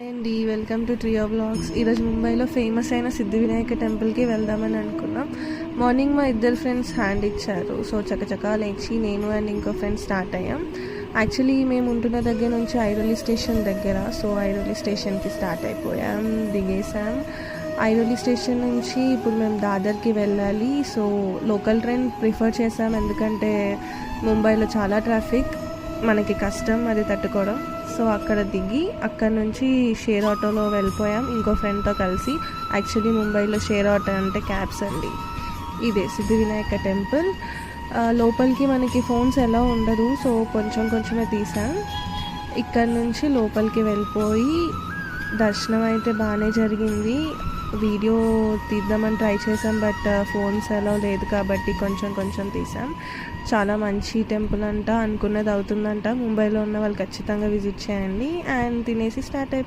అండి welcome to trio vlogs. ఈరోజు ముంబైలో ఫేమస్ అయిన సిద్ధి వినాయక టెంపుల్కి వెళ్దామని అనుకున్నాం. మార్నింగ్ మా ఇద్దరు ఫ్రెండ్స్ హ్యాండ్ ఇచ్చారు, సో చకచకా లేచి నేను అండ్ ఇంకో ఫ్రెండ్ స్టార్ట్ అయ్యాం. యాక్చువల్లీ మేము ఉంటున్న దగ్గర నుంచి ఐరోలి స్టేషన్ దగ్గర, సో ఐరోలి స్టేషన్కి స్టార్ట్ అయిపోయాం, దిగేసాం. ఐరోలి స్టేషన్ నుంచి ఇప్పుడు మేము దాదర్కి వెళ్ళాలి. సో లోకల్ ట్రైన్ ప్రిఫర్ చేసాం, ఎందుకంటే ముంబైలో చాలా ట్రాఫిక్, మనకి కష్టం అది తట్టుకోవడం. సో అక్కడ దిగి అక్కడ నుంచి షేర్ ఆటోలో వెళ్ళిపోయాం ఇంకో ఫ్రెండ్తో కలిసి. యాక్చువల్లీ ముంబైలో షేర్ ఆటో అంటే క్యాబ్స్ అండి. ఇదే సిద్ధి వినాయక టెంపుల్. లోపలికి మనకి ఫోన్స్ ఎలా ఉండదు, సో కొంచెమే తీసాం. ఇక్కడ నుంచి లోపలికి వెళ్ళిపోయి దర్శనం అయితే బాగానే జరిగింది. వీడియో తీద్దామని ట్రై చేసాం, బట్ ఫోన్స్ ఎలా లేదు కాబట్టి కొంచెం తీసాం. చాలా మంచి టెంపుల్ అంట, అనుకున్నది అవుతుందంట. ముంబైలో ఉన్న వాళ్ళు ఖచ్చితంగా విజిట్ చేయండి. అండ్ తినేసి స్టార్ట్ అయిపోయి